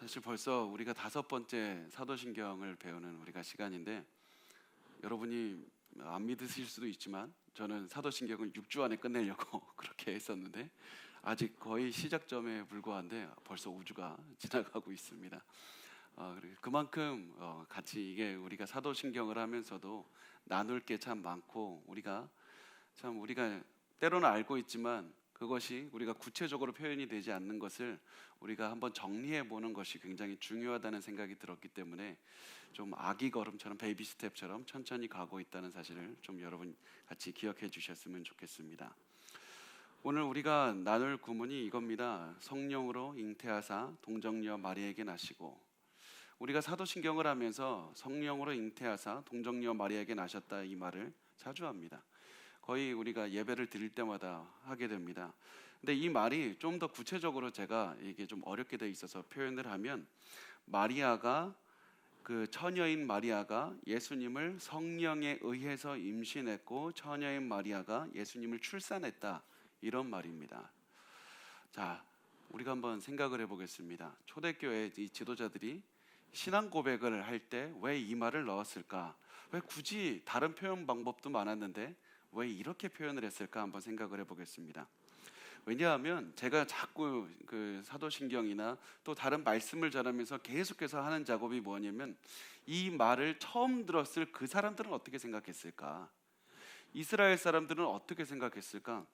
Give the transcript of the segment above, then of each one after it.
사실 벌써 우리가 5번째 사도신경을 배우는 우리가 시간인데, 여러분이 안 믿으실 수도 있지만 저는 사도신경을 6주 안에 끝내려고 그렇게 했었는데, 아직 거의 시작점에 불과한데 벌써 5주가 지나가고 있습니다. 그만큼 같이 이게 우리가 사도신경을 하면서도 나눌 게 참 많고, 우리가 때로는 알고 있지만 그것이 우리가 구체적으로 표현이 되지 않는 것을 우리가 한번 정리해 보는 것이 굉장히 중요하다는 생각이 들었기 때문에, 좀 아기 걸음처럼, 베이비 스텝처럼 천천히 가고 있다는 사실을 좀 여러분 같이 기억해 주셨으면 좋겠습니다. 오늘 우리가 나눌 구문이 이겁니다. 성령으로 잉태하사 동정녀 마리아에게 나시고. 우리가 사도신경을 하면서 성령으로 잉태하사 동정녀 마리아에게 나셨다, 이 말을 자주 합니다. 거의 우리가 예배를 드릴 때마다 하게 됩니다. 근데 이 말이 좀 더 구체적으로, 제가 이게 좀 어렵게 돼 있어서 표현을 하면, 처녀인 마리아가 예수님을 성령에 의해서 임신했고 처녀인 마리아가 예수님을 출산했다, 이런 말입니다. 자, 우리가 한번 생각을 해보겠습니다. 초대교회 이 지도자들이 신앙 고백을 할 때 왜 이 말을 넣었을까? 왜 굳이, 다른 표현 방법도 많았는데 왜 이렇게 표현을 했을까? 한번 생각을 해보겠습니다. 왜냐하면 제가 자꾸 그 사도신경이나 또 다른 말씀을 전하면서 계속해서 하는 작업이 뭐냐면, 이 말을 처음 들었을 그 사람들은 어떻게 생각했을까? 이스라엘 사람들은 어떻게 생각했을까?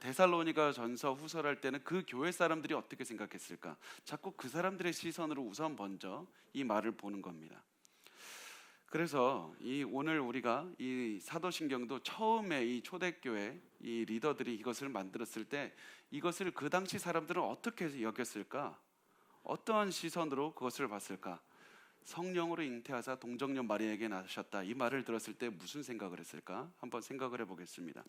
데살로니가 전서 후서를 할 때는 그 교회 사람들이 어떻게 생각했을까? 자꾸 그 사람들의 시선으로 우선 먼저 이 말을 보는 겁니다. 그래서 오늘 우리가 이 사도신경도 처음에 이 초대교회 이 리더들이 이것을 만들었을 때, 이것을 그 당시 사람들은 어떻게 여겼을까? 어떠한 시선으로 그것을 봤을까? 성령으로 잉태하사 동정녀 마리아에게 나셨다, 이 말을 들었을 때 무슨 생각을 했을까? 한번 생각을 해보겠습니다.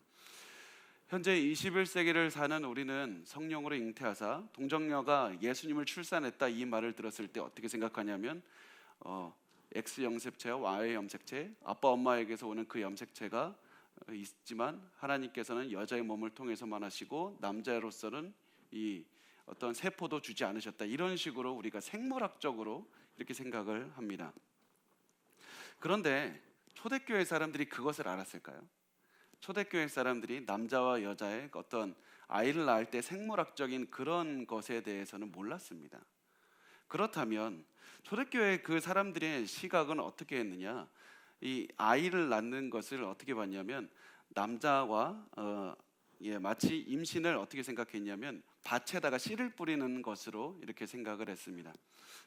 현재 21세기를 사는 우리는 성령으로 잉태하사 동정녀가 예수님을 출산했다, 이 말을 들었을 때 어떻게 생각하냐면, X 염색체와 Y 염색체, 아빠 엄마에게서 오는 그 염색체가 있지만 하나님께서는 여자의 몸을 통해서만 하시고 남자로서는 이 어떤 세포도 주지 않으셨다, 이런 식으로 우리가 생물학적으로 이렇게 생각을 합니다. 그런데 초대교회 사람들이 그것을 알았을까요? 초대교회 사람들이 남자와 여자의 어떤 아이를 낳을 때 생물학적인 그런 것에 대해서는 몰랐습니다. 그렇다면 초대교회 그 사람들의 시각은 어떻게 했느냐? 이 아이를 낳는 것을 어떻게 봤냐면, 남자와 마치 임신을 어떻게 생각했냐면 밭에다가 씨를 뿌리는 것으로 이렇게 생각을 했습니다.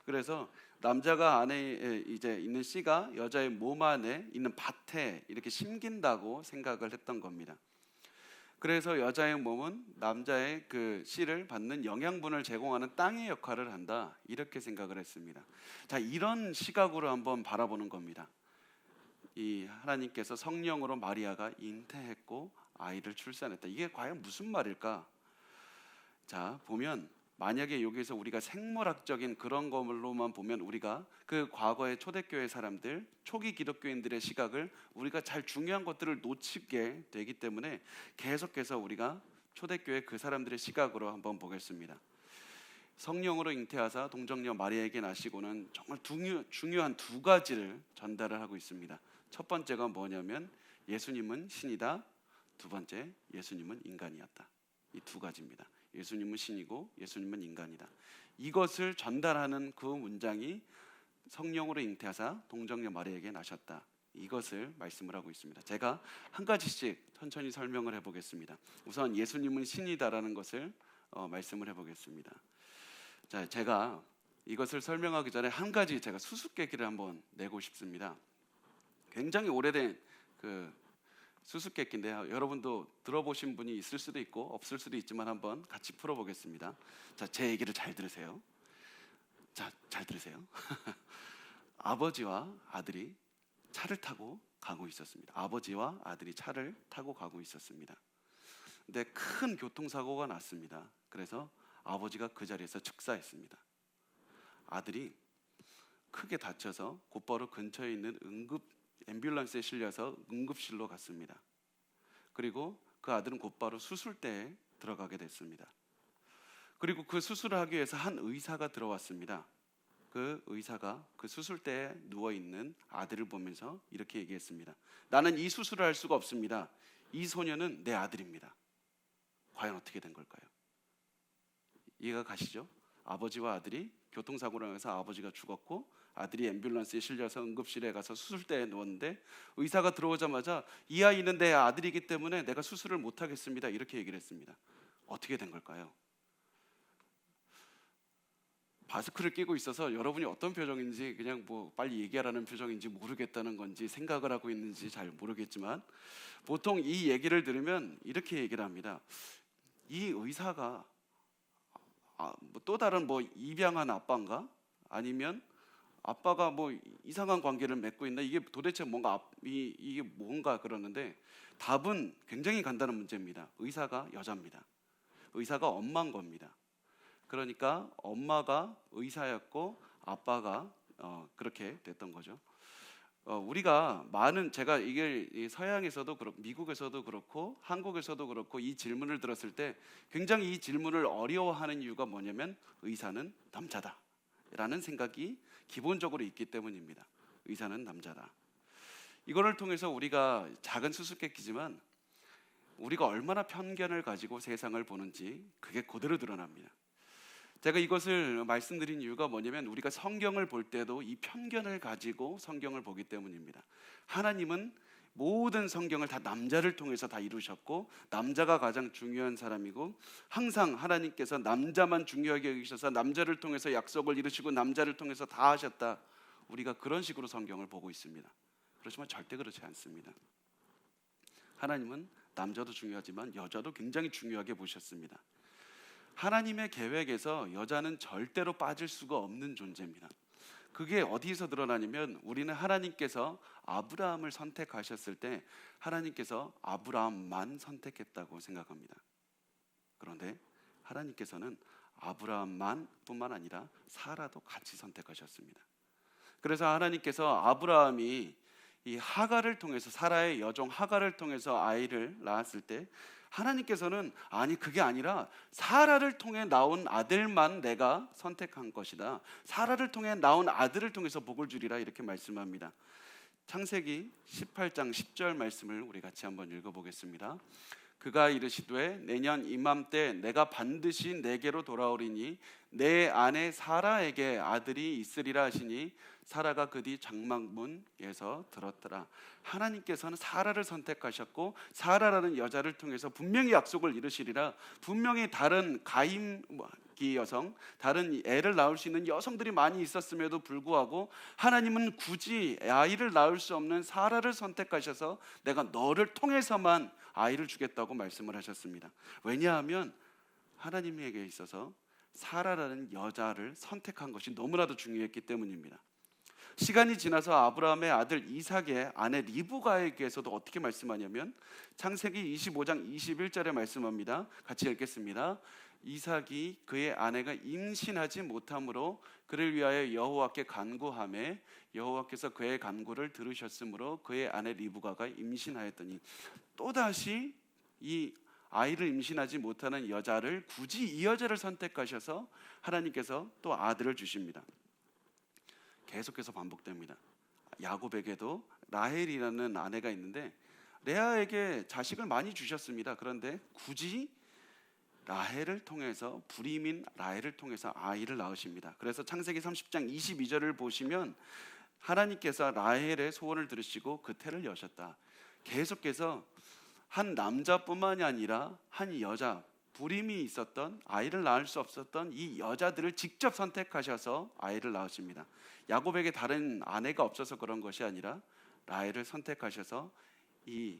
그래서 남자가 안에 이제 있는 씨가 여자의 몸 안에 있는 밭에 이렇게 심긴다고 생각을 했던 겁니다. 그래서 여자의 몸은 남자의 그 씨를 받는 영양분을 제공하는 땅의 역할을 한다, 이렇게 생각을 했습니다. 자, 이런 시각으로 한번 바라보는 겁니다. 이 하나님께서 성령으로 마리아가 잉태했고 아이를 출산했다, 이게 과연 무슨 말일까? 자, 보면 만약에 여기서 우리가 생물학적인 그런 걸로만 보면, 우리가 그 과거의 초대교회 사람들, 초기 기독교인들의 시각을 우리가 잘 중요한 것들을 놓치게 되기 때문에 계속해서 우리가 초대교회 그 사람들의 시각으로 한번 보겠습니다. 성령으로 잉태하사 동정녀 마리아에게 나시고는 정말 중요한 두 가지를 전달을 하고 있습니다. 첫 번째가 뭐냐면, 예수님은 신이다. 두 번째, 예수님은 인간이었다. 이 두 가지입니다. 예수님은 신이고 예수님은 인간이다. 이것을 전달하는 그 문장이 성령으로 잉태하사 동정녀 마리아에게 나셨다, 이것을 말씀을 하고 있습니다. 제가 한 가지씩 천천히 설명을 해보겠습니다. 우선 예수님은 신이다라는 것을 말씀을 해보겠습니다. 자, 제가 이것을 설명하기 전에 한 가지 제가 수수께끼를 한번 내고 싶습니다. 굉장히 오래된 그 수수께끼인데요, 여러분도 들어보신 분이 있을 수도 있고 없을 수도 있지만 한번 같이 풀어보겠습니다. 자, 제 얘기를 잘 들으세요. 자, 잘 들으세요. 아버지와 아들이 차를 타고 가고 있었습니다. 아버지와 아들이 차를 타고 가고 있었습니다. 근데 큰 교통사고가 났습니다. 그래서 아버지가 그 자리에서 즉사했습니다. 아들이 크게 다쳐서 곧바로 근처에 있는 앰뷸런스에 실려서 응급실로 갔습니다. 그리고 그 아들은 곧바로 수술대에 들어가게 됐습니다. 그리고 그 수술을 하기 위해서 한 의사가 들어왔습니다. 그 의사가 그 수술대에 누워 있는 아들을 보면서 이렇게 얘기했습니다. 나는 이 수술을 할 수가 없습니다. 이 소녀는 내 아들입니다. 과연 어떻게 된 걸까요? 이해가 가시죠? 아버지와 아들이 교통사고로 인해서 아버지가 죽었고 아들이 앰뷸런스에 실려서 응급실에 가서 수술대에 누웠는데 의사가 들어오자마자 이 아이는 내 아들이기 때문에 내가 수술을 못 하겠습니다. 이렇게 얘기를 했습니다. 어떻게 된 걸까요? 마스크를 끼고 있어서 여러분이 어떤 표정인지 그냥 뭐 빨리 얘기하라는 표정인지 모르겠다는 건지 생각을 하고 있는지 잘 모르겠지만 보통 이 얘기를 들으면 이렇게 얘기를 합니다. 이 의사가 뭐또 다른 뭐 입양한 아빠인가? 아니면 아빠가 뭐 이상한 관계를 맺고 있나? 이게 도대체 뭔가 이게 뭔가 그러는데 답은 굉장히 간단한 문제입니다. 의사가 여자입니다. 의사가 엄마인 겁니다. 그러니까 엄마가 의사였고 아빠가 그렇게 됐던 거죠. 우리가 많은 제가 이게 서양에서도 그렇고 미국에서도 그렇고 한국에서도 그렇고 이 질문을 들었을 때 굉장히 이 질문을 어려워하는 이유가 뭐냐면 의사는 남자다라는 생각이 기본적으로 있기 때문입니다. 의사는 남자다. 이거를 통해서 우리가 작은 수수께끼지만 우리가 얼마나 편견을 가지고 세상을 보는지 그게 그대로 드러납니다. 제가 이것을 말씀드린 이유가 뭐냐면 우리가 성경을 볼 때도 이 편견을 가지고 성경을 보기 때문입니다. 하나님은 모든 성경을 다 남자를 통해서 다 이루셨고 남자가 가장 중요한 사람이고 항상 하나님께서 남자만 중요하게 여기셔서 남자를 통해서 약속을 이루시고 남자를 통해서 다 하셨다. 우리가 그런 식으로 성경을 보고 있습니다. 그렇지만 절대 그렇지 않습니다. 하나님은 남자도 중요하지만 여자도 굉장히 중요하게 보셨습니다. 하나님의 계획에서 여자는 절대로 빠질 수가 없는 존재입니다. 그게 어디서 드러나냐면 우리는 하나님께서 아브라함을 선택하셨을 때 하나님께서 아브라함만 선택했다고 생각합니다. 그런데 하나님께서는 아브라함만 뿐만 아니라 사라도 같이 선택하셨습니다. 그래서 하나님께서 아브라함이 이 하갈을 통해서 사라의 여종 하갈을 통해서 아이를 낳았을 때 하나님께서는 아니 그게 아니라 사라를 통해 나온 아들만 내가 선택한 것이다. 사라를 통해 나온 아들을 통해서 복을 주리라 이렇게 말씀합니다. 창세기 18장 10절 말씀을 우리 같이 한번 읽어보겠습니다. 그가 이르시되 내년 이맘때 내가 반드시 내게로 돌아오리니 내 아내 사라에게 아들이 있으리라 하시니 사라가 그 뒤 장막문에서 들었더라. 하나님께서는 사라를 선택하셨고 사라라는 여자를 통해서 분명히 약속을 이루시리라. 분명히 다른 가임기 여성, 다른 애를 낳을 수 있는 여성들이 많이 있었음에도 불구하고 하나님은 굳이 아이를 낳을 수 없는 사라를 선택하셔서 내가 너를 통해서만 아이를 주겠다고 말씀을 하셨습니다. 왜냐하면 하나님에게 있어서 사라라는 여자를 선택한 것이 너무나도 중요했기 때문입니다. 시간이 지나서 아브라함의 아들 이삭의 아내 리브가에게서도 어떻게 말씀하냐면 창세기 25장 21절에 말씀합니다. 같이 읽겠습니다. 이삭이 그의 아내가 임신하지 못함으로 그를 위하여 여호와께 간구하매 여호와께서 그의 간구를 들으셨으므로 그의 아내 리브가가 임신하였더니 또다시 이 아이를 임신하지 못하는 여자를 굳이 이 여자를 선택하셔서 하나님께서 또 아들을 주십니다. 계속해서 반복됩니다. 야곱에게도 라헬이라는 아내가 있는데 레아에게 자식을 많이 주셨습니다. 그런데 굳이 라헬을 통해서 불임인 라헬을 통해서 아이를 낳으십니다. 그래서 창세기 30장 22절을 보시면 하나님께서 라헬의 소원을 들으시고 그 태를 여셨다. 계속해서 한 남자뿐만이 아니라 한 여자 불임이 있었던 아이를 낳을 수 없었던 이 여자들을 직접 선택하셔서 아이를 낳으십니다. 야곱에게 다른 아내가 없어서 그런 것이 아니라 라헬을 선택하셔서 이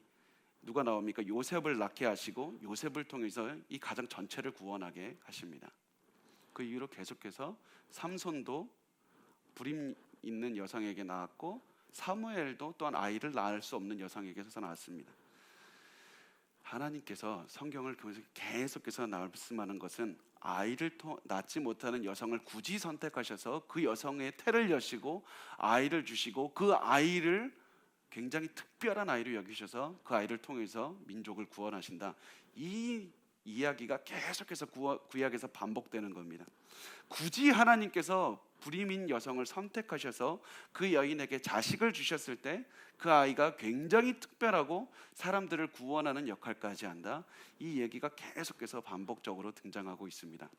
누가 나옵니까? 요셉을 낳게 하시고 요셉을 통해서 이 가정 전체를 구원하게 하십니다. 그 이후로 계속해서 삼손도 불임 있는 여성에게 낳았고 사무엘도 또한 아이를 낳을 수 없는 여성에게서 낳았습니다. 하나님께서 성경을 계속해서 말씀하는 것은 아이를 낳지 못하는 여성을 굳이 선택하셔서 그 여성의 태를 여시고 아이를 주시고 그 아이를 굉장히 특별한 아이로 여기셔서 그 아이를 통해서 민족을 구원하신다. 이 이야기가 계속해서 구약에서 반복되는 겁니다. 굳이 하나님께서 불임인 여성을 선택하셔서 그 여인에게 자식을 주셨을 때 그 아이가 굉장히 특별하고 사람들을 구원하는 역할까지 한다. 이 얘기가 계속해서 반복적으로 등장하고 있습니다.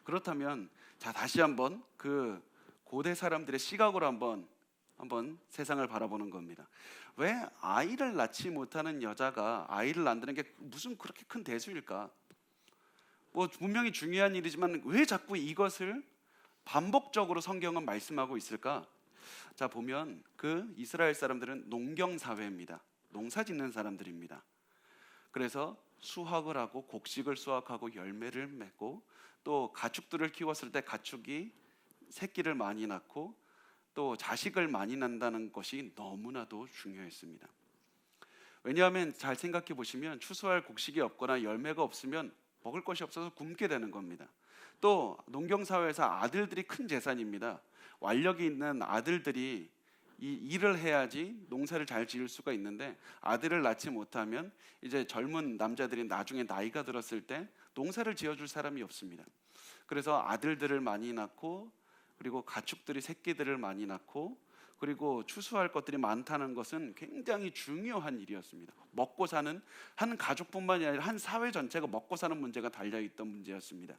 그렇다면 자, 다시 한번 그 고대 사람들의 시각으로 한번 세상을 바라보는 겁니다. 왜 아이를 낳지 못하는 여자가 아이를 낳는 게 무슨 그렇게 큰 대수일까? 뭐 분명히 중요한 일이지만 왜 자꾸 이것을 반복적으로 성경은 말씀하고 있을까? 자, 보면 그 이스라엘 사람들은 농경 사회입니다. 농사 짓는 사람들입니다. 그래서 수확을 하고 곡식을 수확하고 열매를 맺고 또 가축들을 키웠을 때 가축이 새끼를 많이 낳고 또 자식을 많이 낳는다는 것이 너무나도 중요했습니다. 왜냐하면 잘 생각해 보시면 추수할 곡식이 없거나 열매가 없으면 먹을 것이 없어서 굶게 되는 겁니다. 또 농경사회에서 아들들이 큰 재산입니다. 완력이 있는 아들들이 이 일을 해야지 농사를 잘 지을 수가 있는데 아들을 낳지 못하면 이제 젊은 남자들이 나중에 나이가 들었을 때 농사를 지어줄 사람이 없습니다. 그래서 아들들을 많이 낳고 그리고 가축들이 새끼들을 많이 낳고 그리고 추수할 것들이 많다는 것은 굉장히 중요한 일이었습니다. 먹고 사는 한 가족뿐만이 아니라 한 사회 전체가 먹고 사는 문제가 달려있던 문제였습니다.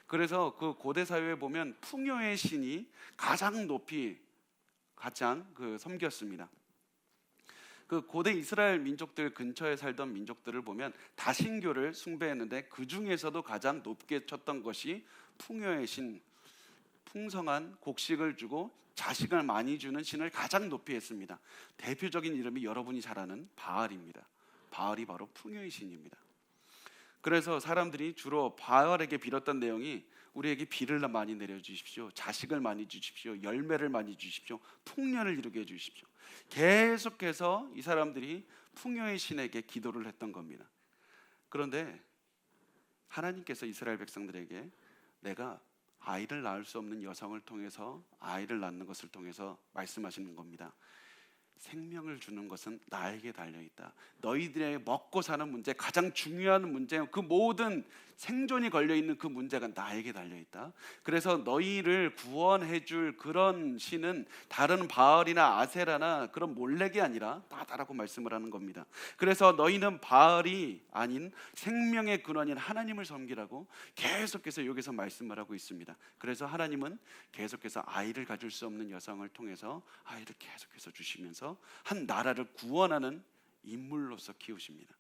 그래서 그 고대 사회에 보면 풍요의 신이 가장 높이 섬겼습니다. 그 고대 이스라엘 민족들 근처에 살던 민족들을 보면 다신교를 숭배했는데 그 중에서도 가장 높게 쳤던 것이 풍요의 신, 풍성한 곡식을 주고 자식을 많이 주는 신을 가장 높이 했습니다. 대표적인 이름이 여러분이 잘 아는 바알입니다. 바알이 바로 풍요의 신입니다. 그래서 사람들이 주로 바알에게 빌었던 내용이 우리에게 비를 많이 내려주십시오, 자식을 많이 주십시오, 열매를 많이 주십시오, 풍년을 이루게 해주십시오. 계속해서 이 사람들이 풍요의 신에게 기도를 했던 겁니다. 그런데 하나님께서 이스라엘 백성들에게 내가 아이를 낳을 수 없는 여성을 통해서 아이를 낳는 것을 통해서 말씀하시는 겁니다. 생명을 주는 것은 나에게 달려있다. 너희들의 먹고 사는 문제, 가장 중요한 문제, 그 모든 생존이 걸려있는 그 문제가 나에게 달려있다. 그래서 너희를 구원해줄 그런 신은 다른 바알이나 아세라나 그런 몰렉이 아니라 나다라고 말씀을 하는 겁니다. 그래서 너희는 바알이 아닌 생명의 근원인 하나님을 섬기라고 계속해서 여기서 말씀을 하고 있습니다. 그래서 하나님은 계속해서 아이를 가질 수 없는 여성을 통해서 아이를 계속해서 주시면서 한 나라를 구원하는 인물로서 키우십니다.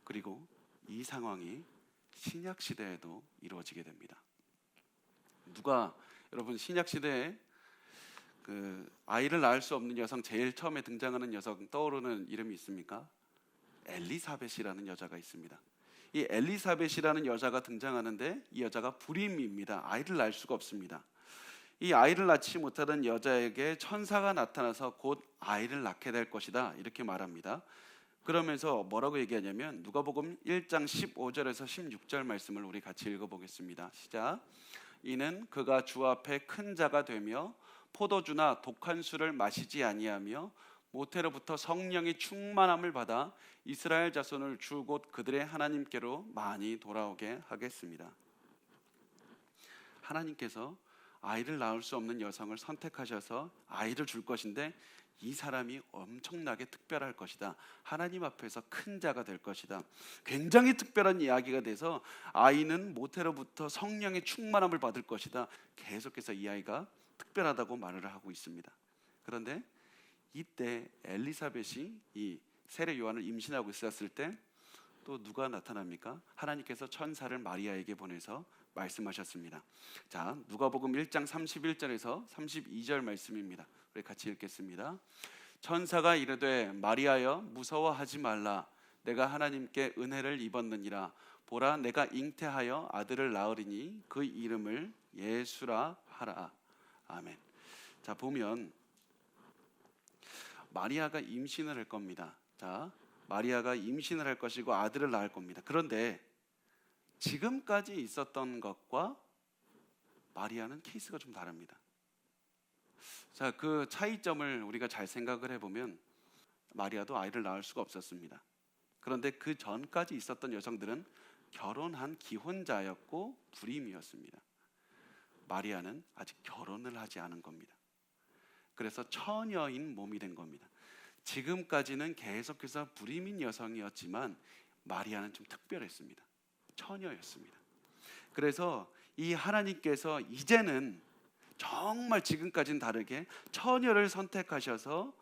그리고 이 상황이 신약 시대에도 이루어지게 됩니다. 여러분 신약 시대에 그 아이를 낳을 수 없는 여성, 제일 처음에 등장하는 여성 떠오르는 이름이 있습니까? 엘리사벳이라는 여자가 있습니다. 이 엘리사벳이라는 여자가 등장하는데 이 여자가 불임입니다. 아이를 낳을 수가 없습니다. 이 아이를 낳지 못하던 여자에게 천사가 나타나서 곧 아이를 낳게 될 것이다 이렇게 말합니다. 그러면서 뭐라고 얘기하냐면 누가복음 1장 15절에서 16절 말씀을 우리 같이 읽어보겠습니다. 시작. 이는 그가 주 앞에 큰 자가 되며 포도주나 독한 술을 마시지 아니하며 모태로부터 성령의 충만함을 받아 이스라엘 자손을 주 곧 그들의 하나님께로 많이 돌아오게 하겠습니다. 하나님께서 아이를 낳을 수 없는 여성을 선택하셔서 아이를 줄 것인데 이 사람이 엄청나게 특별할 것이다. 하나님 앞에서 큰 자가 될 것이다. 굉장히 특별한 이야기가 돼서 아이는 모태로부터 성령의 충만함을 받을 것이다. 계속해서 이 아이가 특별하다고 말을 하고 있습니다. 그런데 이때 엘리사벳이 이 세례 요한을 임신하고 있었을 때 또 누가 나타납니까? 하나님께서 천사를 마리아에게 보내서 말씀하셨습니다. 자, 누가복음 1장 31절에서 32절 말씀입니다. 우리 같이 읽겠습니다. 천사가 이르되 마리아여 무서워하지 말라. 내가 하나님께 은혜를 입었느니라. 보라 내가 잉태하여 아들을 낳으리니 그 이름을 예수라 하라. 아멘. 자, 보면 마리아가 임신을 할 겁니다. 자, 마리아가 임신을 할 것이고 아들을 낳을 겁니다. 그런데 지금까지 있었던 것과 마리아는 케이스가 좀 다릅니다. 자, 그 차이점을 우리가 잘 생각을 해보면 마리아도 아이를 낳을 수가 없었습니다. 그런데 그 전까지 있었던 여성들은 결혼한 기혼자였고 불임이었습니다. 마리아는 아직 결혼을 하지 않은 겁니다. 그래서 처녀인 몸이 된 겁니다. 지금까지는 계속해서 불임인 여성이었지만 마리아는 좀 특별했습니다. 처녀였습니다. 그래서 이 하나님께서 이제는 정말 지금까지는 다르게 처녀를 선택하셔서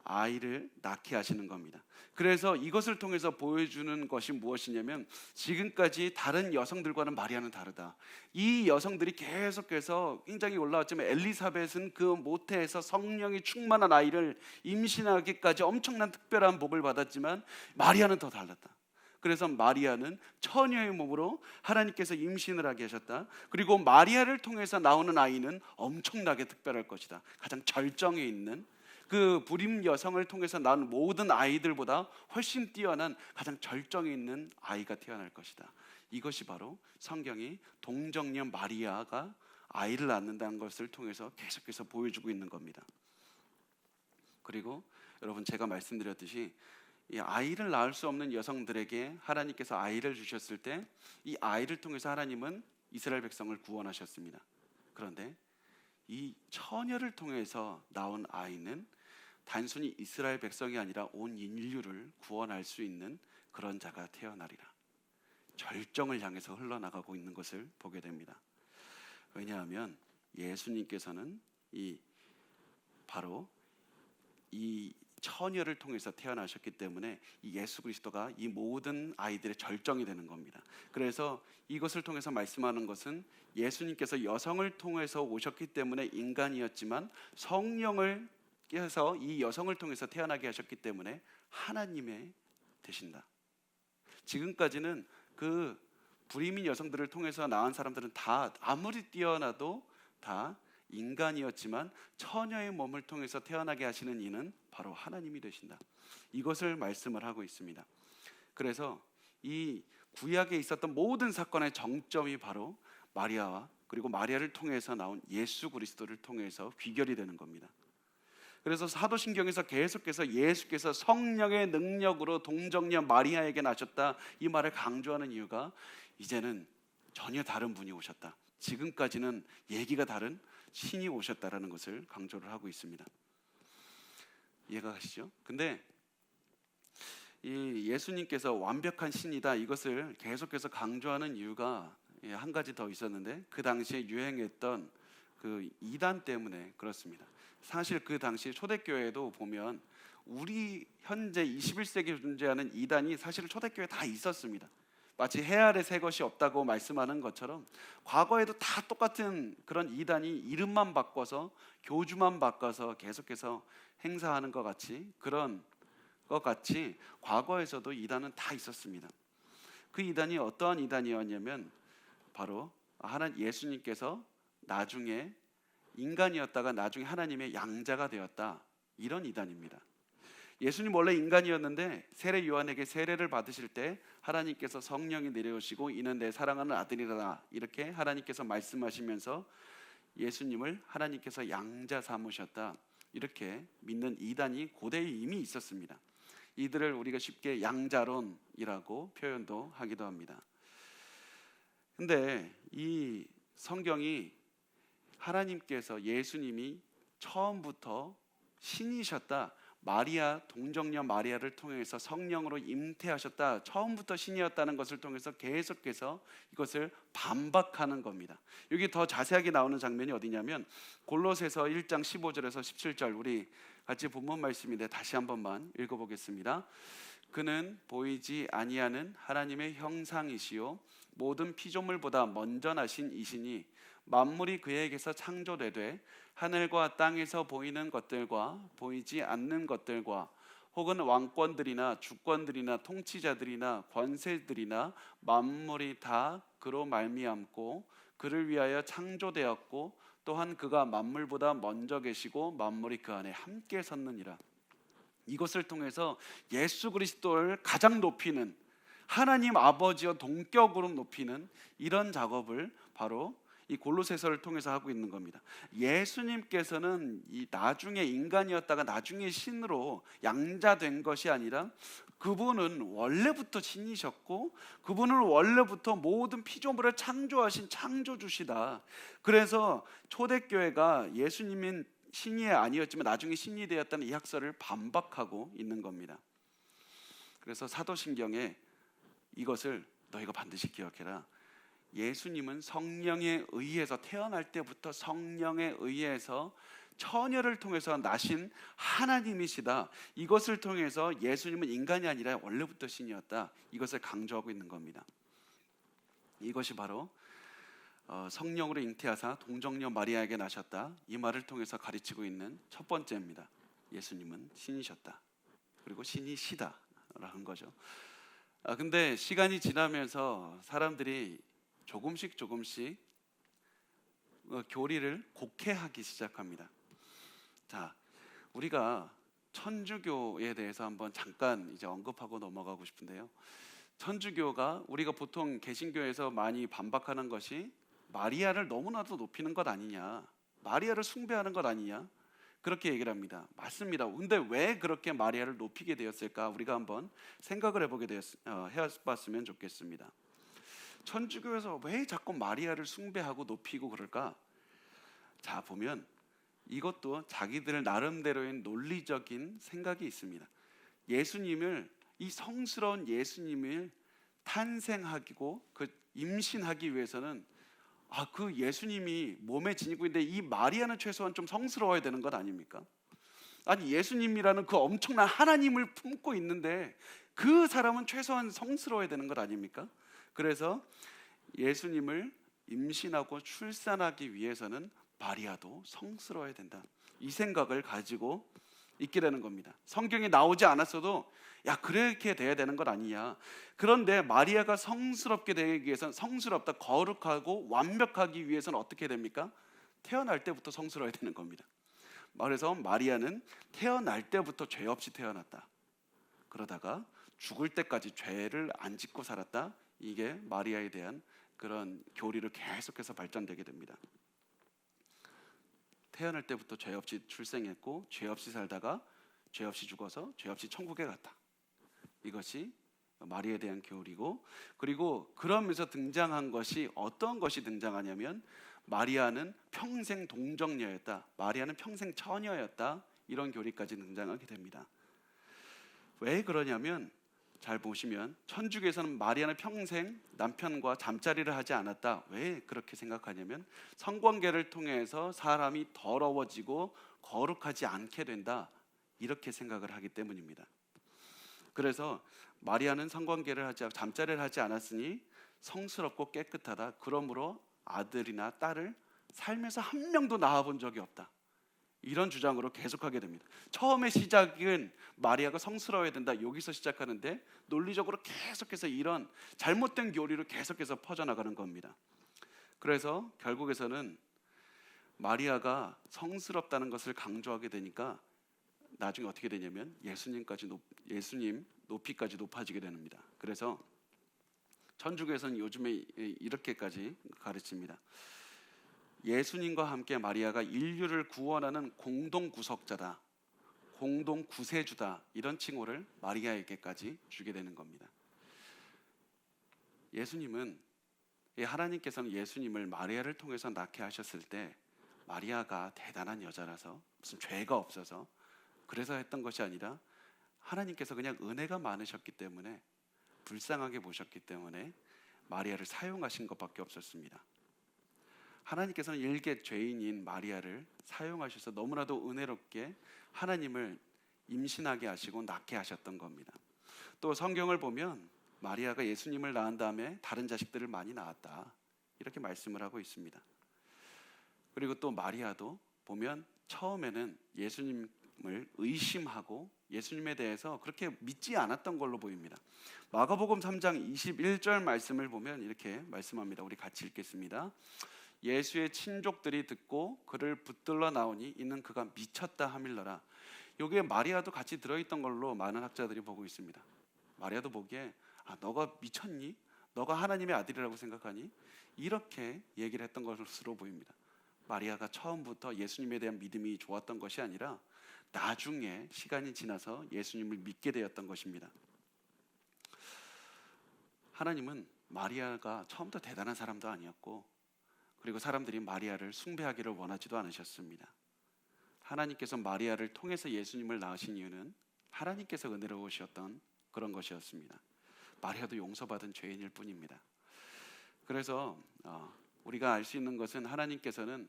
아이를 낳게 하시는 겁니다. 그래서 이것을 통해서 보여주는 것이 무엇이냐면 지금까지 다른 여성들과는 마리아는 다르다. 이 여성들이 계속해서 굉장히 올라왔지만 엘리사벳은 그 모태에서 성령이 충만한 아이를 임신하기까지 엄청난 특별한 복을 받았지만 마리아는 더 달랐다. 그래서 마리아는 처녀의 몸으로 하나님께서 임신을 하게 하셨다. 그리고 마리아를 통해서 나오는 아이는 엄청나게 특별할 것이다. 가장 절정에 있는 그 불임 여성을 통해서 낳은 모든 아이들보다 훨씬 뛰어난 가장 절정에 있는 아이가 태어날 것이다. 이것이 바로 성경이 동정녀 마리아가 아이를 낳는다는 것을 통해서 계속해서 보여주고 있는 겁니다. 그리고 여러분, 제가 말씀드렸듯이 이 아이를 낳을 수 없는 여성들에게 하나님께서 아이를 주셨을 때 이 아이를 통해서 하나님은 이스라엘 백성을 구원하셨습니다. 그런데 이 처녀를 통해서 나온 아이는 단순히 이스라엘 백성이 아니라 온 인류를 구원할 수 있는 그런 자가 태어나리라. 절정을 향해서 흘러나가고 있는 것을 보게 됩니다. 왜냐하면 예수님께서는 바로 이 처녀를 통해서 태어나셨기 때문에 이 예수 그리스도가 이 모든 아이들의 절정이 되는 겁니다. 그래서 이것을 통해서 말씀하는 것은 예수님께서 여성을 통해서 오셨기 때문에 인간이었지만 성령을 께서 이 여성을 통해서 태어나게 하셨기 때문에 하나님의 되신다. 지금까지는 그 불임인 여성들을 통해서 낳은 사람들은 다 아무리 뛰어나도 다 인간이었지만 처녀의 몸을 통해서 태어나게 하시는 이는 바로 하나님이 되신다. 이것을 말씀을 하고 있습니다. 그래서 이 구약에 있었던 모든 사건의 정점이 바로 마리아와 그리고 마리아를 통해서 나온 예수 그리스도를 통해서 귀결이 되는 겁니다. 그래서 사도신경에서 계속해서 예수께서 성령의 능력으로 동정녀 마리아에게 나셨다 이 말을 강조하는 이유가 이제는 전혀 다른 분이 오셨다. 지금까지는 얘기가 다른 신이 오셨다라는 것을 강조를 하고 있습니다. 이해가 가시죠? 근데 이 예수님께서 완벽한 신이다 이것을 계속해서 강조하는 이유가 한 가지 더 있었는데 그 당시에 유행했던 그 이단 때문에 그렇습니다. 사실 그 당시 초대교회도 보면 우리 현재 21세기에 존재하는 이단이 사실 초대교회에 다 있었습니다. 마치 해 아래 새 것이 없다고 말씀하는 것처럼 과거에도 다 똑같은 그런 이단이 이름만 바꿔서 교주만 바꿔서 계속해서 행사하는 것 같이 그런 것 같이 과거에서도 이단은 다 있었습니다. 그 이단이 어떠한 이단이었냐면 바로 예수님께서 나중에 인간이었다가 나중에 하나님의 양자가 되었다 이런 이단입니다. 예수님 원래 인간이었는데 세례 요한에게 세례를 받으실 때 하나님께서 성령이 내려오시고 이는 내 사랑하는 아들이라 이렇게 하나님께서 말씀하시면서 예수님을 하나님께서 양자 삼으셨다 이렇게 믿는 이단이 고대에 이미 있었습니다. 이들을 우리가 쉽게 양자론이라고 표현도 하기도 합니다. 근데 이 성경이 하나님께서 예수님이 처음부터 신이셨다 마리아 동정녀 마리아를 통해서 성령으로 잉태하셨다 처음부터 신이었다는 것을 통해서 계속해서 이것을 반박하는 겁니다. 여기 더 자세하게 나오는 장면이 어디냐면 골로새서 1장 15절에서 17절 우리 같이 본문 말씀인데 다시 한 번만 읽어보겠습니다. 그는 보이지 아니하는 하나님의 형상이시요 모든 피조물보다 먼저 나신 이시니 만물이 그에게서 창조되되 하늘과 땅에서 보이는 것들과 보이지 않는 것들과 혹은 왕권들이나 주권들이나 통치자들이나 권세들이나 만물이 다 그로 말미암고 그를 위하여 창조되었고 또한 그가 만물보다 먼저 계시고 만물이 그 안에 함께 섰느니라. 이것을 통해서 예수 그리스도를 가장 높이는 하나님 아버지와 동격으로 높이는 이런 작업을 바로 이 골로새서를 통해서 하고 있는 겁니다. 예수님께서는 이 나중에 인간이었다가 나중에 신으로 양자된 것이 아니라 그분은 원래부터 신이셨고 그분은 원래부터 모든 피조물을 창조하신 창조주시다. 그래서 초대교회가 예수님은 신이 아니었지만 나중에 신이 되었다는 이 학설을 반박하고 있는 겁니다. 그래서 사도신경에 이것을 너희가 반드시 기억해라. 예수님은 성령에 의해서 태어날 때부터 성령에 의해서 처녀를 통해서 나신 하나님이시다. 이것을 통해서 예수님은 인간이 아니라 원래부터 신이었다. 이것을 강조하고 있는 겁니다. 이것이 바로 성령으로 잉태하사 동정녀 마리아에게 나셨다. 이 말을 통해서 가르치고 있는 첫 번째입니다. 예수님은 신이셨다. 그리고 신이시다라는 거죠. 근데 시간이 지나면서 사람들이 조금씩 교리를 곡해하기 시작합니다. 자, 우리가 천주교에 대해서 한번 잠깐 이제 언급하고 넘어가고 싶은데요. 천주교가 우리가 보통 개신교에서 많이 반박하는 것이 마리아를 너무나도 높이는 것 아니냐, 마리아를 숭배하는 것 아니냐, 그렇게 얘기를 합니다. 맞습니다. 근데 왜 그렇게 마리아를 높이게 되었을까? 우리가 한번 생각을 해봤으면 좋겠습니다. 천주교에서 왜 자꾸 마리아를 숭배하고 높이고 그럴까? 자, 보면 이것도 자기들 나름대로의 논리적인 생각이 있습니다. 이 성스러운 예수님을 탄생하고 그 임신하기 위해서는 그 예수님이 몸에 지니고 있는데 이 마리아는 최소한 좀 성스러워야 되는 것 아닙니까? 아니, 예수님이라는 그 엄청난 하나님을 품고 있는데 그 사람은 최소한 성스러워야 되는 것 아닙니까? 그래서 예수님을 임신하고 출산하기 위해서는 마리아도 성스러워야 된다. 이 생각을 가지고 있게 되는 겁니다. 성경에 나오지 않았어도 그렇게 돼야 되는 것 아니냐. 그런데 마리아가 성스럽게 되기 위해서는 성스럽다, 거룩하고 완벽하기 위해서는 어떻게 됩니까? 태어날 때부터 성스러워야 되는 겁니다. 그래서 마리아는 태어날 때부터 죄 없이 태어났다. 그러다가 죽을 때까지 죄를 안 짓고 살았다. 이게 마리아에 대한 그런 교리를 계속해서 발전되게 됩니다. 태어날 때부터 죄 없이 출생했고 죄 없이 살다가 죄 없이 죽어서 죄 없이 천국에 갔다. 이것이 마리아에 대한 교리고, 그리고 그러면서 등장한 것이 어떤 것이 등장하냐면 마리아는 평생 동정녀였다, 마리아는 평생 처녀였다, 이런 교리까지 등장하게 됩니다. 왜 그러냐면 잘 보시면 천주교에서는 마리아는 평생 남편과 잠자리를 하지 않았다. 왜 그렇게 생각하냐면 성관계를 통해서 사람이 더러워지고 거룩하지 않게 된다, 이렇게 생각을 하기 때문입니다. 그래서 마리아는 잠자리를 하지 않았으니 성스럽고 깨끗하다. 그러므로 아들이나 딸을 살면서 한 명도 낳아본 적이 없다. 이런 주장으로 계속하게 됩니다. 처음에 시작은 마리아가 성스러워야 된다, 여기서 시작하는데 논리적으로 계속해서 이런 잘못된 교리로 계속해서 퍼져나가는 겁니다. 그래서 결국에서는 마리아가 성스럽다는 것을 강조하게 되니까 나중에 어떻게 되냐면 예수님 높이까지 높아지게 됩니다. 그래서 천주교에서는 요즘에 이렇게까지 가르칩니다. 예수님과 함께 마리아가 인류를 구원하는 공동 구속자다, 공동 구세주다, 이런 칭호를 마리아에게까지 주게 되는 겁니다. 하나님께서는 예수님을 마리아를 통해서 낳게 하셨을 때 마리아가 대단한 여자라서 무슨 죄가 없어서 그래서 했던 것이 아니라 하나님께서 그냥 은혜가 많으셨기 때문에, 불쌍하게 보셨기 때문에 마리아를 사용하신 것밖에 없었습니다. 하나님께서는 일개 죄인인 마리아를 사용하셔서 너무나도 은혜롭게 하나님을 임신하게 하시고 낳게 하셨던 겁니다. 또 성경을 보면 마리아가 예수님을 낳은 다음에 다른 자식들을 많이 낳았다, 이렇게 말씀을 하고 있습니다. 그리고 또 마리아도 보면 처음에는 예수님을 의심하고 예수님에 대해서 그렇게 믿지 않았던 걸로 보입니다. 마가복음 3장 21절 말씀을 보면 이렇게 말씀합니다. 우리 같이 읽겠습니다. 예수의 친족들이 듣고 그를 붙들러 나오니 이는 그가 미쳤다 하밀러라. 여기에 마리아도 같이 들어있던 걸로 많은 학자들이 보고 있습니다. 마리아도 보기에 너가 미쳤니? 너가 하나님의 아들이라고 생각하니? 이렇게 얘기를 했던 것으로 보입니다. 마리아가 처음부터 예수님에 대한 믿음이 좋았던 것이 아니라 나중에 시간이 지나서 예수님을 믿게 되었던 것입니다. 하나님은 마리아가 처음부터 대단한 사람도 아니었고, 그리고 사람들이 마리아를 숭배하기를 원하지도 않으셨습니다. 하나님께서 마리아를 통해서 예수님을 낳으신 이유는 하나님께서 은혜로우셨던 그런 것이었습니다. 마리아도 용서받은 죄인일 뿐입니다. 그래서 우리가 알 수 있는 것은 하나님께서는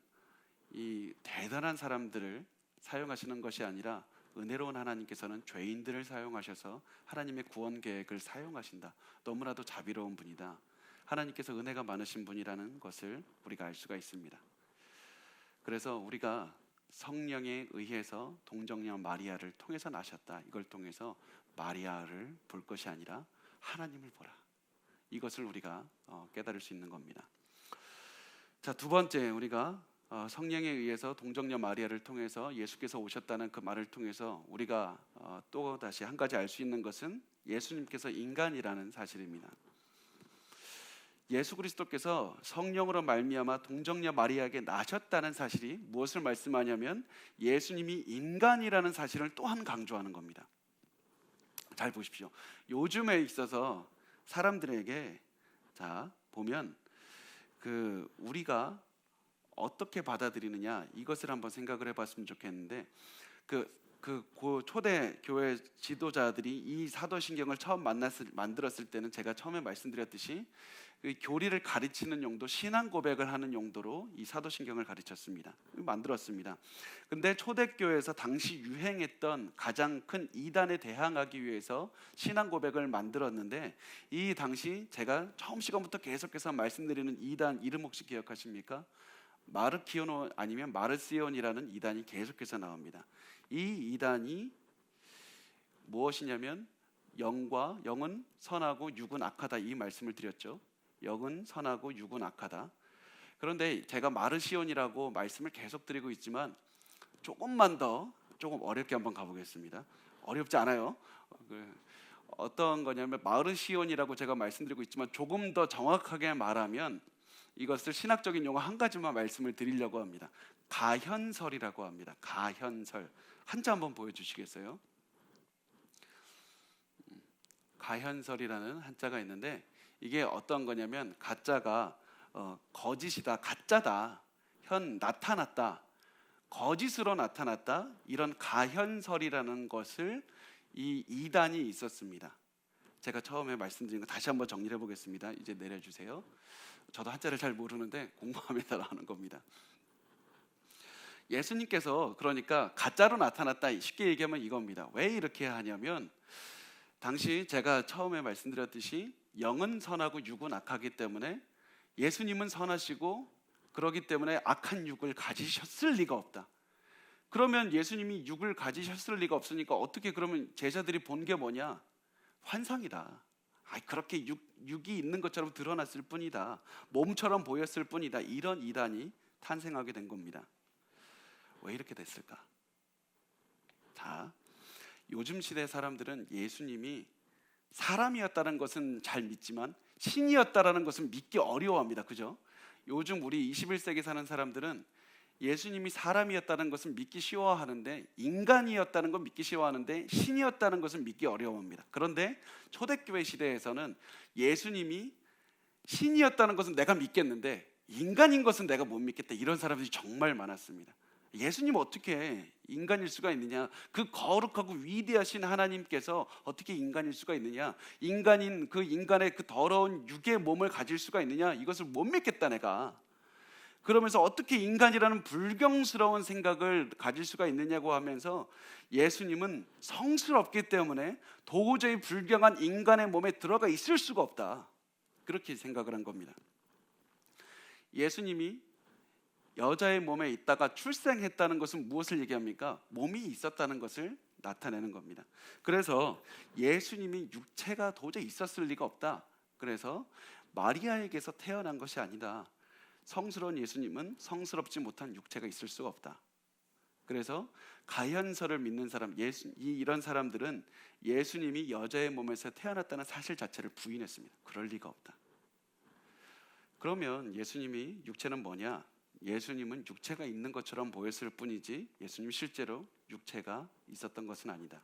이 대단한 사람들을 사용하시는 것이 아니라 은혜로운 하나님께서는 죄인들을 사용하셔서 하나님의 구원 계획을 사용하신다. 너무나도 자비로운 분이다. 하나님께서 은혜가 많으신 분이라는 것을 우리가 알 수가 있습니다. 그래서 우리가 성령에 의해서 동정녀 마리아를 통해서 나셨다. 이걸 통해서 마리아를 볼 것이 아니라 하나님을 보라. 이것을 우리가 깨달을 수 있는 겁니다. 자, 두 번째, 우리가 성령에 의해서 동정녀 마리아를 통해서 예수께서 오셨다는 그 말을 통해서 우리가 또 다시 한 가지 알 수 있는 것은 예수님께서 인간이라는 사실입니다. 예수 그리스도께서 성령으로 말미암아 동정녀 마리아에게 나셨다는 사실이 무엇을 말씀하냐면 예수님이 인간이라는 사실을 또한 강조하는 겁니다. 잘 보십시오. 요즘에 있어서 사람들에게 보면 우리가 어떻게 받아들이느냐 이것을 한번 생각을 해봤으면 좋겠는데 초대 교회 지도자들이 이 사도신경을 처음 만들었을 때는 제가 처음에 말씀드렸듯이 교리를 가르치는 용도, 신앙 고백을 하는 용도로 이 사도신경을 가르쳤습니다. 만들었습니다. 근데 초대교회에서 당시 유행했던 가장 큰 이단에 대항하기 위해서 신앙 고백을 만들었는데, 이 당시 제가 처음 시간부터 계속해서 말씀드리는 이단 이름 혹시 기억하십니까? 마르키오노 아니면 마르시온이라는 이단이 계속해서 나옵니다. 이 이단이 무엇이냐면 영은 선하고 육은 악하다, 이 말씀을 드렸죠. 영은 선하고 육은 악하다. 그런데 제가 마르시온이라고 말씀을 계속 드리고 있지만 조금 어렵게 한번 가보겠습니다. 어렵지 않아요. 어떤 거냐면 마르시온이라고 제가 말씀드리고 있지만 조금 더 정확하게 말하면 이것을 신학적인 용어 한 가지만 말씀을 드리려고 합니다. 가현설이라고 합니다. 가현설. 한자 한번 보여주시겠어요? 가현설이라는 한자가 있는데 이게 어떤 거냐면 가짜가 거짓이다, 가짜다, 나타났다, 거짓으로 나타났다, 이런 가현설이라는 것을 이 이단이 있었습니다. 제가 처음에 말씀드린 거 다시 한번 정리해 보겠습니다. 이제 내려주세요. 저도 한자를 잘 모르는데 공부하면서 나오는 겁니다. 예수님께서 그러니까 가짜로 나타났다, 쉽게 얘기하면 이겁니다. 왜 이렇게 하냐면 당시 제가 처음에 말씀드렸듯이 영은 선하고 육은 악하기 때문에 예수님은 선하시고 그러기 때문에 악한 육을 가지셨을 리가 없다. 그러면 예수님이 육을 가지셨을 리가 없으니까 어떻게 그러면 제자들이 본 게 뭐냐? 환상이다. 그렇게 육이 있는 것처럼 드러났을 뿐이다. 몸처럼 보였을 뿐이다. 이런 이단이 탄생하게 된 겁니다. 왜 이렇게 됐을까? 요즘 시대 사람들은 예수님이 사람이었다는 것은 잘 믿지만 신이었다라는 것은 믿기 어려워합니다. 그죠? 요즘 우리 21세기 사는 사람들은 예수님이 사람이었다는 것은 믿기 쉬워하는데, 인간이었다는 건 믿기 쉬워하는데 신이었다는 것은 믿기 어려워합니다. 그런데 초대교회 시대에서는 예수님이 신이었다는 것은 내가 믿겠는데 인간인 것은 내가 못 믿겠다, 이런 사람들이 정말 많았습니다. 예수님 어떻게 인간일 수가 있느냐? 그 거룩하고 위대하신 하나님께서 어떻게 인간일 수가 있느냐? 인간의 그 더러운 육의 몸을 가질 수가 있느냐? 이것을 못 믿겠다 내가. 그러면서 어떻게 인간이라는 불경스러운 생각을 가질 수가 있느냐고 하면서 예수님은 성스럽기 때문에 도저히 불경한 인간의 몸에 들어가 있을 수가 없다, 그렇게 생각을 한 겁니다. 예수님이 여자의 몸에 있다가 출생했다는 것은 무엇을 얘기합니까? 몸이 있었다는 것을 나타내는 겁니다. 그래서 예수님이 육체가 도저히 있었을 리가 없다. 그래서 마리아에게서 태어난 것이 아니다. 성스러운 예수님은 성스럽지 못한 육체가 있을 수가 없다. 그래서 가현설을 믿는 사람, 이런 사람들은 예수님이 여자의 몸에서 태어났다는 사실 자체를 부인했습니다. 그럴 리가 없다. 그러면 예수님이 육체는 뭐냐? 예수님은 육체가 있는 것처럼 보였을 뿐이지 예수님 실제로 육체가 있었던 것은 아니다.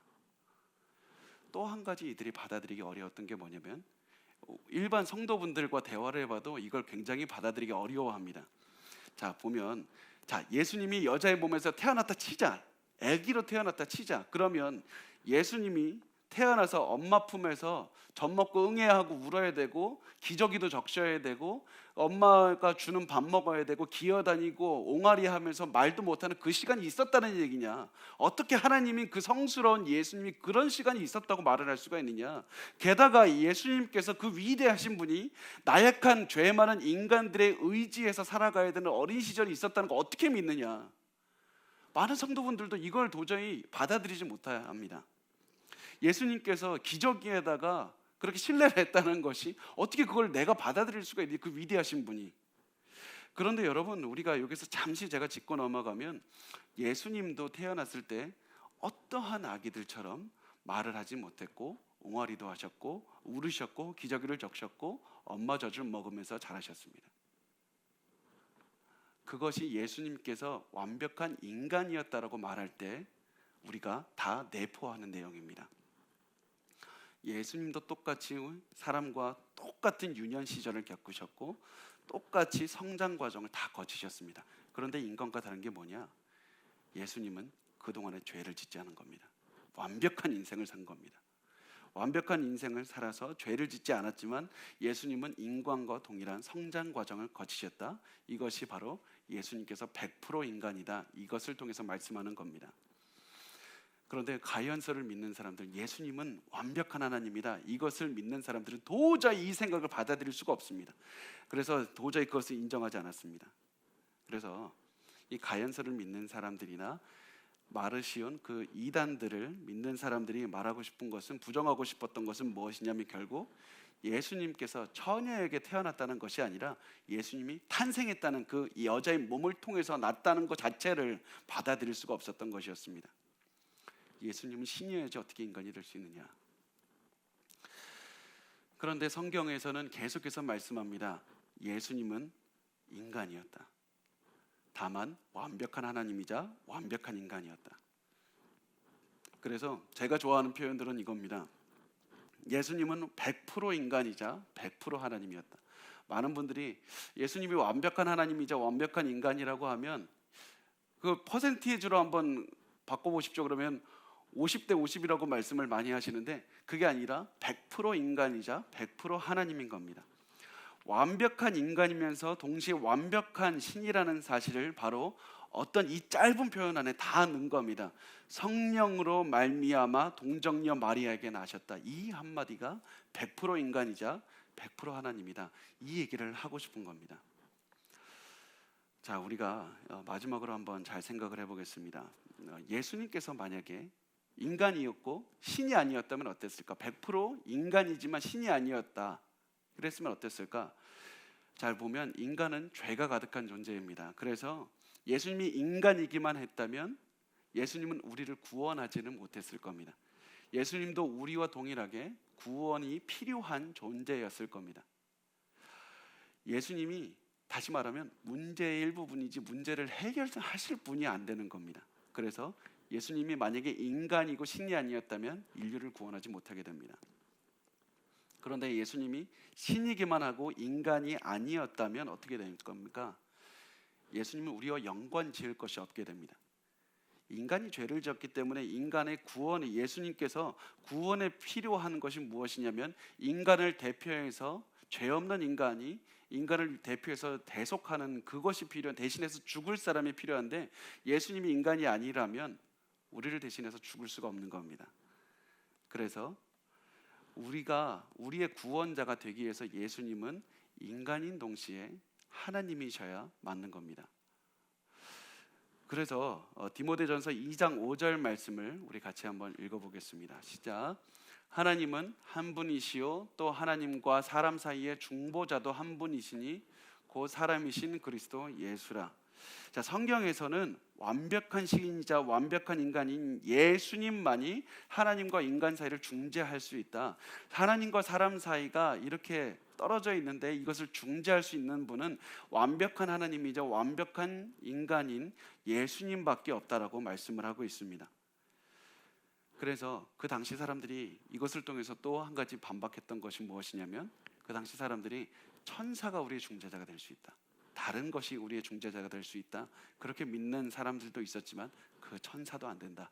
또 한 가지 이들이 받아들이기 어려웠던 게 뭐냐면, 일반 성도분들과 대화를 해봐도 이걸 굉장히 받아들이기 어려워합니다. 자, 보면, 자, 예수님이 여자의 몸에서 태어났다 치자, 아기로 태어났다 치자. 그러면 예수님이 태어나서 엄마 품에서 젖 먹고 응애야 하고 울어야 되고, 기저귀도 적셔야 되고, 엄마가 주는 밥 먹어야 되고, 기어다니고 옹알이 하면서 말도 못하는 그 시간이 있었다는 얘기냐? 어떻게 하나님이, 그 성스러운 예수님이 그런 시간이 있었다고 말을 할 수가 있느냐? 게다가 예수님께서, 그 위대하신 분이 나약한 죄 많은 인간들의 의지에서 살아가야 되는 어린 시절이 있었다는 거 어떻게 믿느냐? 많은 성도분들도 이걸 도저히 받아들이지 못합니다. 예수님께서 기저귀에다가 그렇게 신뢰를 했다는 것이 어떻게 그걸 내가 받아들일 수가 있니? 그 위대하신 분이. 그런데 여러분, 우리가 여기서 잠시 제가 짚고 넘어가면, 예수님도 태어났을 때 어떠한 아기들처럼 말을 하지 못했고, 옹알이도 하셨고, 울으셨고, 기저귀를 적셨고, 엄마 젖을 먹으면서 자라셨습니다. 그것이 예수님께서 완벽한 인간이었다라고 말할 때 우리가 다 내포하는 내용입니다. 예수님도 똑같이 사람과 똑같은 유년 시절을 겪으셨고, 똑같이 성장 과정을 다 거치셨습니다. 그런데 인간과 다른 게 뭐냐? 예수님은 그동안에 죄를 짓지 않은 겁니다. 완벽한 인생을 산 겁니다. 완벽한 인생을 살아서 죄를 짓지 않았지만 예수님은 인간과 동일한 성장 과정을 거치셨다. 이것이 바로 예수님께서 100% 인간이다. 이것을 통해서 말씀하는 겁니다. 그런데 가연서를 믿는 사람들, 예수님은 완벽한 하나님이다, 이것을 믿는 사람들은 도저히 이 생각을 받아들일 수가 없습니다. 그래서 도저히 그것을 인정하지 않았습니다. 그래서 이 가연서를 믿는 사람들이나 마르시온 그 이단들을 믿는 사람들이 말하고 싶은 것은, 부정하고 싶었던 것은 무엇이냐면, 결국 예수님께서 처녀에게 태어났다는 것이 아니라 예수님이 탄생했다는, 그 여자의 몸을 통해서 났다는 것 자체를 받아들일 수가 없었던 것이었습니다. 예수님은 신이어야지 어떻게 인간이 될 수 있느냐? 그런데 성경에서는 계속해서 말씀합니다. 예수님은 인간이었다. 다만 완벽한 하나님이자 완벽한 인간이었다. 그래서 제가 좋아하는 표현들은 이겁니다. 예수님은 100% 인간이자 100% 하나님이었다. 많은 분들이 예수님이 완벽한 하나님이자 완벽한 인간이라고 하면 그 퍼센티지로 한번 바꿔보십시오. 그러면 50대 50이라고 말씀을 많이 하시는데, 그게 아니라 100% 인간이자 100% 하나님인 겁니다. 완벽한 인간이면서 동시에 완벽한 신이라는 사실을 바로 어떤 이 짧은 표현 안에 다 넣은 겁니다. 성령으로 말미암아 동정녀 마리아에게 나셨다. 이 한마디가 100% 인간이자 100% 하나님이다. 이 얘기를 하고 싶은 겁니다. 자, 우리가 마지막으로 한번 잘 생각을 해보겠습니다. 예수님께서 만약에 인간이었고 신이 아니었다면 어땠을까? 100% 인간이지만 신이 아니었다 그랬으면 어땠을까? 잘 보면 인간은 죄가 가득한 존재입니다. 그래서 예수님이 인간이기만 했다면 예수님은 우리를 구원하지는 못했을 겁니다. 예수님도 우리와 동일하게 구원이 필요한 존재였을 겁니다. 예수님이 다시 말하면 문제의 일부분이지 문제를 해결하실 분이 안 되는 겁니다. 그래서 예수님이 만약에 인간이고 신이 아니었다면 인류를 구원하지 못하게 됩니다. 그런데 예수님이 신이기만 하고 인간이 아니었다면 어떻게 될 겁니까? 예수님은 우리와 연관 지을 것이 없게 됩니다. 인간이 죄를 지었기 때문에 인간의 구원이, 예수님께서 구원에 필요한 것이 무엇이냐면, 인간을 대표해서, 죄 없는 인간이 인간을 대표해서 대속하는 그것이 필요한, 대신해서 죽을 사람이 필요한데, 예수님이 인간이 아니라면 우리를 대신해서 죽을 수가 없는 겁니다. 그래서 우리가 우리의 구원자가 되기 위해서 예수님은 인간인 동시에 하나님이셔야 맞는 겁니다. 그래서 디모데전서 2장 5절 말씀을 우리 같이 한번 읽어보겠습니다. 시작. 하나님은 한 분이시요 또 하나님과 사람 사이의 중보자도 한 분이시니 곧 사람이신 그리스도 예수라. 자, 성경에서는 완벽한 신이자 완벽한 인간인 예수님만이 하나님과 인간 사이를 중재할 수 있다. 하나님과 사람 사이가 이렇게 떨어져 있는데 이것을 중재할 수 있는 분은 완벽한 하나님이자 완벽한 인간인 예수님밖에 없다라고 말씀을 하고 있습니다. 그래서 그 당시 사람들이 이것을 통해서 또 한 가지 반박했던 것이 무엇이냐면, 그 당시 사람들이 천사가 우리의 중재자가 될 수 있다, 다른 것이 우리의 중재자가 될 수 있다, 그렇게 믿는 사람들도 있었지만 그 천사도 안 된다,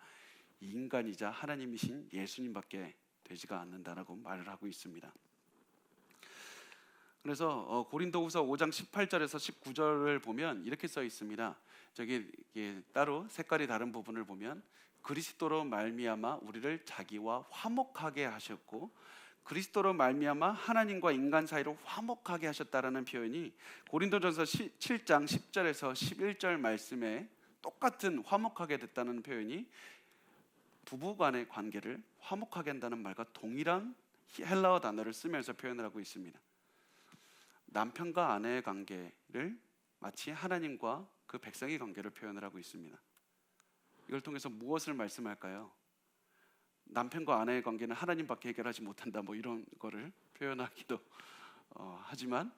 인간이자 하나님이신 예수님밖에 되지가 않는다라고 말을 하고 있습니다. 그래서 고린도후서 5장 18절에서 19절을 보면 이렇게 써 있습니다. 저기 따로 색깔이 다른 부분을 보면, 그리스도로 말미암아 우리를 자기와 화목하게 하셨고 그리스도로 말미암아 하나님과 인간 사이로 화목하게 하셨다라는 표현이 고린도전서 7장 10절에서 11절 말씀에 똑같은 화목하게 됐다는 표현이 부부 간의 관계를 화목하게 한다는 말과 동일한 헬라어 단어를 쓰면서 표현을 하고 있습니다. 남편과 아내의 관계를 마치 하나님과 그 백성의 관계를 표현을 하고 있습니다. 이걸 통해서 무엇을 말씀할까요? 남편과 아내의 관계는 하나님밖에 해결하지 못한다, 뭐 이런 거를 표현하기도 하지만,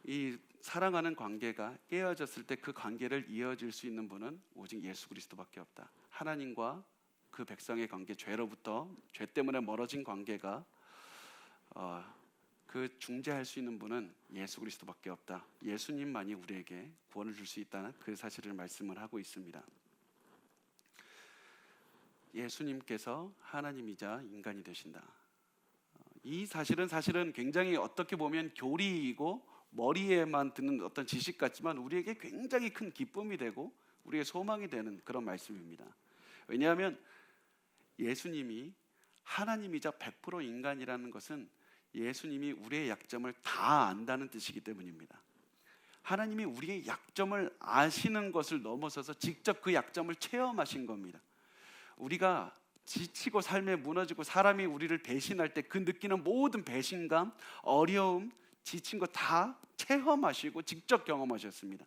이 사랑하는 관계가 깨어졌을 때 그 관계를 이어질 수 있는 분은 오직 예수 그리스도밖에 없다. 하나님과 그 백성의 관계, 죄로부터, 죄 때문에 멀어진 관계가 그 중재할 수 있는 분은 예수 그리스도밖에 없다. 예수님만이 우리에게 구원을 줄 수 있다는 그 사실을 말씀을 하고 있습니다. 예수님께서 하나님이자 인간이 되신다. 이 사실은 굉장히 어떻게 보면 교리이고 머리에만 드는 어떤 지식 같지만 우리에게 굉장히 큰 기쁨이 되고 우리의 소망이 되는 그런 말씀입니다. 왜냐하면 예수님이 하나님이자 100% 인간이라는 것은 예수님이 우리의 약점을 다 안다는 뜻이기 때문입니다. 하나님이 우리의 약점을 아시는 것을 넘어서서 직접 그 약점을 체험하신 겁니다. 우리가 지치고 삶에 무너지고 사람이 우리를 배신할 때 그 느끼는 모든 배신감, 어려움, 지친 거 다 체험하시고 직접 경험하셨습니다.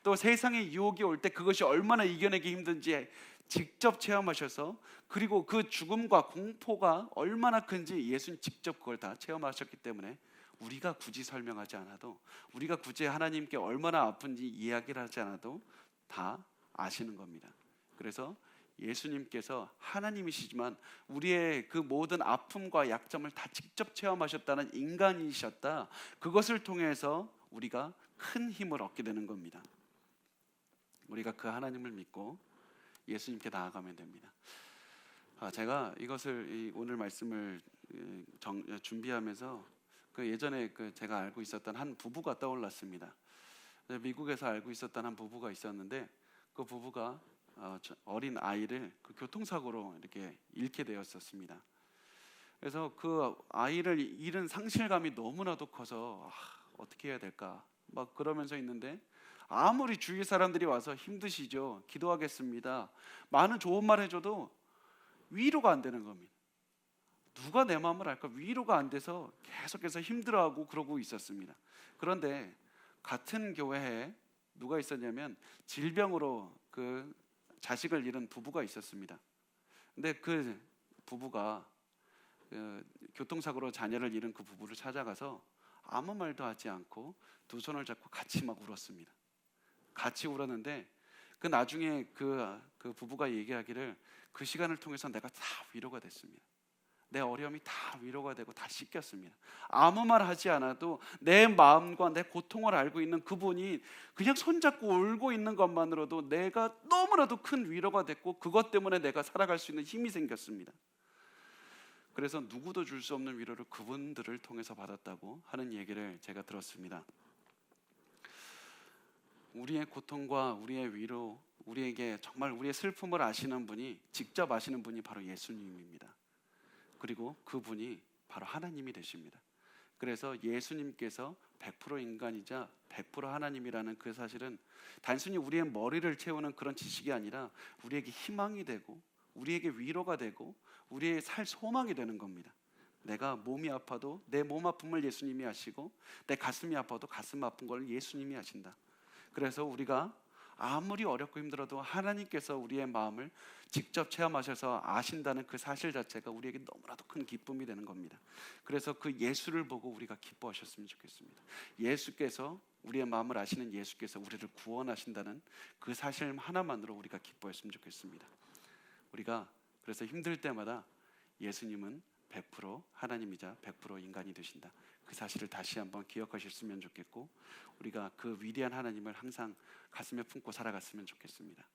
또 세상의 유혹이 올 때 그것이 얼마나 이겨내기 힘든지 직접 체험하셔서, 그리고 그 죽음과 공포가 얼마나 큰지 예수님 직접 그걸 다 체험하셨기 때문에 우리가 굳이 설명하지 않아도, 우리가 굳이 하나님께 얼마나 아픈지 이야기를 하지 않아도 다 아시는 겁니다. 그래서 예수님께서 하나님이시지만 우리의 그 모든 아픔과 약점을 다 직접 체험하셨다는 인간이셨다, 그것을 통해서 우리가 큰 힘을 얻게 되는 겁니다. 우리가 그 하나님을 믿고 예수님께 나아가면 됩니다. 제가 이것을 오늘 말씀을 준비하면서 그 예전에 제가 알고 있었던 한 부부가 떠올랐습니다. 미국에서 알고 있었던 한 부부가 있었는데, 그 부부가 어린 아이를 그 교통사고로 이렇게 잃게 되었었습니다. 그래서 그 아이를 잃은 상실감이 너무나도 커서 어떻게 해야 될까 막 그러면서 있는데, 아무리 주위 사람들이 와서 힘드시죠, 기도하겠습니다, 많은 좋은 말 해줘도 위로가 안 되는 겁니다. 누가 내 마음을 알까, 위로가 안 돼서 계속해서 힘들어하고 그러고 있었습니다. 그런데 같은 교회에 누가 있었냐면 질병으로 그 자식을 잃은 부부가 있었습니다. 근데 그 부부가 교통사고로 자녀를 잃은 그 부부를 찾아가서 아무 말도 하지 않고 두 손을 잡고 같이 막 울었습니다. 같이 울었는데 그 나중에 그 부부가 얘기하기를, 그 시간을 통해서 내가 다 위로가 됐습니다. 내 어려움이 다 위로가 되고 다 씻겼습니다. 아무 말 하지 않아도 내 마음과 내 고통을 알고 있는 그분이 그냥 손잡고 울고 있는 것만으로도 내가 너무나도 큰 위로가 됐고, 그것 때문에 내가 살아갈 수 있는 힘이 생겼습니다. 그래서 누구도 줄 수 없는 위로를 그분들을 통해서 받았다고 하는 얘기를 제가 들었습니다. 우리의 고통과 우리의 위로, 우리에게 정말 우리의 슬픔을 아시는 분이, 직접 아시는 분이 바로 예수님입니다. 그리고 그분이 바로 하나님이 되십니다. 그래서 예수님께서 100% 인간이자 100% 하나님이라는 그 사실은 단순히 우리의 머리를 채우는 그런 지식이 아니라 우리에게 희망이 되고 우리에게 위로가 되고 우리의 살 소망이 되는 겁니다. 내가 몸이 아파도 내 몸 아픔을 예수님이 아시고, 내 가슴이 아파도 가슴 아픈 걸 예수님이 아신다. 그래서 우리가 아무리 어렵고 힘들어도 하나님께서 우리의 마음을 직접 체험하셔서 아신다는 그 사실 자체가 우리에게 너무나도 큰 기쁨이 되는 겁니다. 그래서 그 예수를 보고 우리가 기뻐하셨으면 좋겠습니다. 예수께서, 우리의 마음을 아시는 예수께서 우리를 구원하신다는 그 사실 하나만으로 우리가 기뻐했으면 좋겠습니다. 우리가 그래서 힘들 때마다 예수님은 100% 하나님이자 100% 인간이 되신다, 그 사실을 다시 한번 기억하셨으면 좋겠고, 우리가 그 위대한 하나님을 항상 가슴에 품고 살아갔으면 좋겠습니다.